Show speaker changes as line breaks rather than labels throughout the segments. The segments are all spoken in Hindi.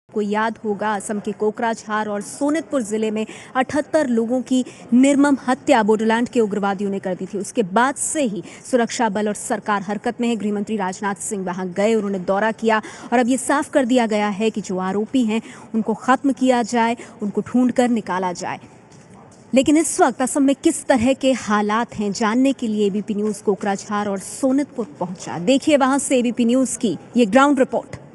को याद होगा, असम के कोकराझार और सोनितपुर जिले में 78 लोगों की निर्मम हत्या बोडोलैंड के उग्रवादियों ने कर दी थी। उसके बाद से ही सुरक्षा बल और सरकार हरकत में है। गृह मंत्री राजनाथ सिंह वहां गए, उन्होंने दौरा किया और अब ये साफ कर दिया गया है कि जो आरोपी हैं उनको खत्म किया जाए, उनको ढूंढकर निकाला जाए। लेकिन इस वक्त असम में किस तरह के हालात हैं, जानने के लिए एबीपी न्यूज कोकराझार और सोनितपुर पहुंचा। देखिए वहां से एबीपी न्यूज की ये ग्राउंड रिपोर्ट।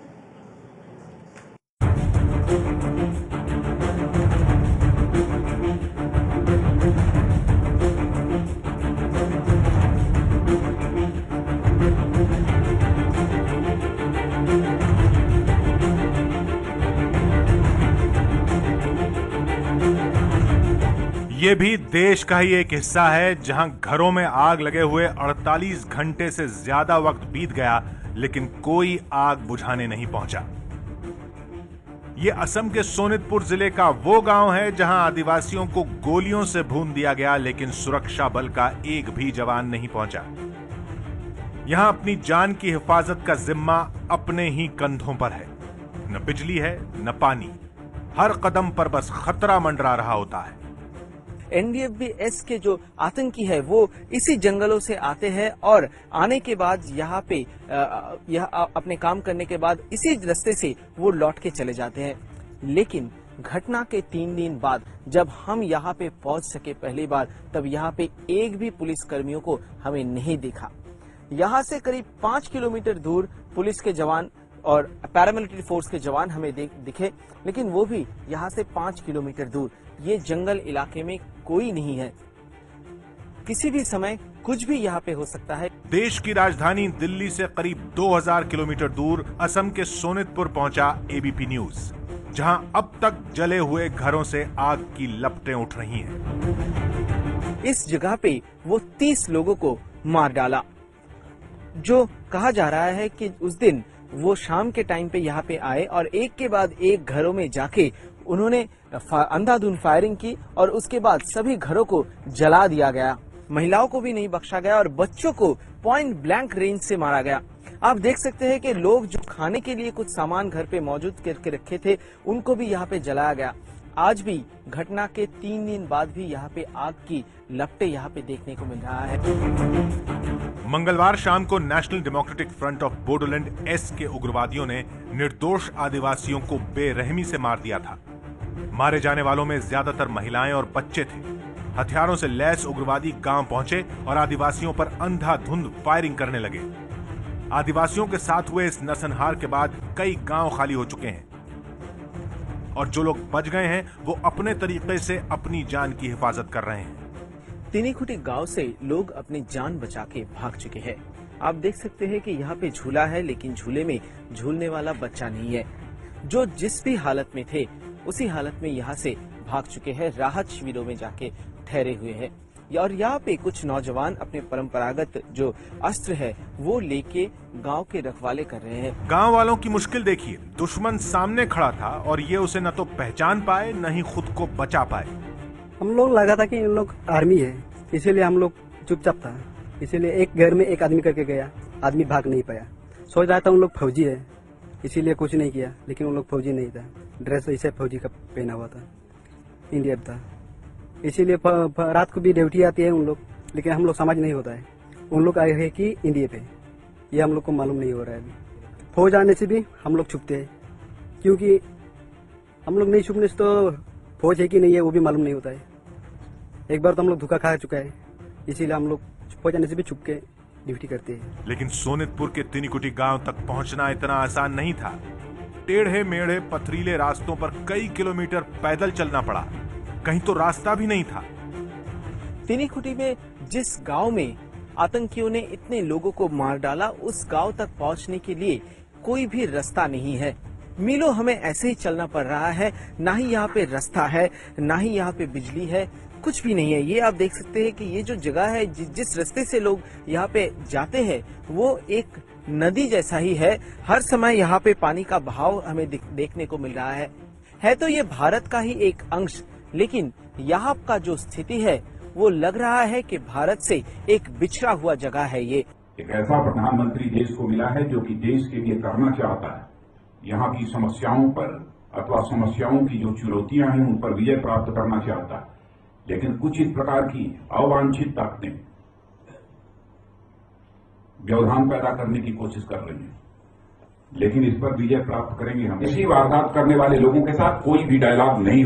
ये भी देश का ही एक हिस्सा है जहां घरों में आग लगे हुए 48 घंटे से ज्यादा वक्त बीत गया, लेकिन कोई आग बुझाने नहीं पहुंचा। ये असम के सोनितपुर जिले का वो गांव है जहां आदिवासियों को गोलियों से भून दिया गया, लेकिन सुरक्षा बल का एक भी जवान नहीं पहुंचा। यहां अपनी जान की हिफाजत का जिम्मा अपने ही कंधों पर है। न बिजली है न पानी, हर कदम पर बस खतरा मंडरा रहा होता है।
एनडीएफबी के जो आतंकी है वो इसी जंगलों से आते हैं और आने के बाद यहाँ पे अपने काम करने के बाद इसी रास्ते से वो लौट के चले जाते हैं। लेकिन घटना के 3 दिन बाद जब हम यहाँ पे पहुंच सके पहली बार, तब यहाँ पे एक भी पुलिस कर्मियों को हमें नहीं दिखा। यहाँ से करीब 5 किलोमीटर दूर पुलिस के जवान और पैरामिलिट्री फोर्स के जवान हमें दिखे, लेकिन वो भी यहाँ से 5 किलोमीटर दूर। ये जंगल इलाके में कोई नहीं है, किसी भी समय कुछ भी यहाँ पे हो सकता है।
देश की राजधानी दिल्ली से करीब 2000 किलोमीटर दूर असम के सोनितपुर पहुंचा एबीपी न्यूज, जहां अब तक जले हुए घरों से आग की लपटें उठ रही हैं।
इस जगह पे वो 30 लोगों को मार डाला। जो कहा जा रहा है कि उस दिन वो शाम के टाइम पे यहाँ पे आए और एक के बाद एक घरों में जाके उन्होंने अंधाधुंध फायरिंग की और उसके बाद सभी घरों को जला दिया गया। महिलाओं को भी नहीं बख्शा गया और बच्चों को पॉइंट ब्लैंक रेंज से मारा गया। आप देख सकते हैं कि लोग जो खाने के लिए कुछ सामान घर पे मौजूद करके रखे थे, उनको भी यहाँ पे जलाया गया। आज भी घटना के 3 दिन बाद भी यहाँ पे आग की लपटें यहाँ पे देखने को मिल रहा है।
मंगलवार शाम को national democratic front of Bodoland S के उग्रवादियों ने निर्दोष आदिवासियों को बेरहमी से मार दिया था। मारे जाने वालों में ज्यादातर महिलाएं और बच्चे थे। हथियारों से लैस उग्रवादी गांव पहुंचे और आदिवासियों पर अंधाधुंध फायरिंग करने लगे। आदिवासियों के साथ हुए इस नरसंहार के बाद कई गांव खाली हो चुके हैं और जो लोग बच गए हैं वो अपने तरीके से अपनी जान की हिफाजत कर रहे हैं।
तिनीखुटी गांव से लोग अपनी जान बचा के भाग चुके हैं। आप देख सकते हैं कि यहाँ पे झूला है, लेकिन झूले में झूलने वाला बच्चा नहीं है। जो जिस भी हालत में थे उसी हालत में यहाँ से भाग चुके हैं, राहत शिविरों में जाके ठहरे हुए हैं। और यहाँ पे कुछ नौजवान अपने परंपरागत जो अस्त्र है वो लेके गांव के रखवाले कर रहे हैं।
गांव वालों की मुश्किल देखिए, दुश्मन सामने खड़ा था और ये उसे न तो पहचान पाए न ही खुद को बचा पाए।
हम लोग लगा था कि इन लोग आर्मी है, इसीलिए हम लोग चुपचाप था। इसीलिए एक घर में एक आदमी करके गया, आदमी भाग नहीं पाया। सोच रहा था उन लोग फौजी है, इसीलिए कुछ नहीं किया, लेकिन उन लोग फौजी नहीं था। ड्रेस ऐसे फौजी का पहना हुआ था, इंडियन था। इसीलिए रात को भी ड्यूटी आती है उन लोग, लेकिन हम लोग समझ नहीं होता है उन लोग आए हैं कि इंडिया पे, ये हम लोग को मालूम नहीं हो रहा है अभी। फौज आने से भी हम लोग छुपते हैं, क्योंकि हम लोग नहीं छुपने से तो फौज है कि नहीं है वो भी मालूम नहीं होता है। एक बार तो हम लोग धोखा खा चुका है, इसीलिए हम लोग फौज आने से भी छुप के ड्यूटी करते हैं।
लेकिन सोनितपुर के तिनीकुटी गांव तक पहुंचना इतना आसान नहीं था। टेढ़े मेढ़े पथरीले रास्तों पर कई किलोमीटर पैदल चलना पड़ा, कहीं तो रास्ता भी नहीं था।
तिनीखुटी में जिस गांव में आतंकियों ने इतने लोगों को मार डाला, उस गांव तक पहुंचने के लिए कोई भी रास्ता नहीं है। मीलों हमें ऐसे ही चलना पड़ रहा है, ना ही यहाँ पे रास्ता है, ना ही यहाँ पे बिजली है, कुछ भी नहीं है। ये आप देख सकते हैं कि ये जो जगह है, जिस रास्ते से लोग यहाँ पे जाते हैं वो एक नदी जैसा ही है। हर समय यहाँ पे पानी का बहाव हमें देखने को मिल रहा है तो ये भारत का ही एक अंश, लेकिन यहाँ का जो स्थिति है वो लग रहा है कि भारत से एक बिछड़ा हुआ जगह है। ये
एक ऐसा प्रधानमंत्री देश को मिला है जो कि देश के लिए करना चाहता है, यहाँ की समस्याओं पर अथवा समस्याओं की जो चुनौतियां हैं उन पर विजय प्राप्त करना चाहता है, लेकिन कुछ इस प्रकार की अवांछित ताकतें व्यवधान पैदा करने की कोशिश कर रही हैं, लेकिन इस पर विजय प्राप्त करेंगे हम। ऐसी वारदात करने वाले लोगों के साथ कोई भी डायलॉग नहीं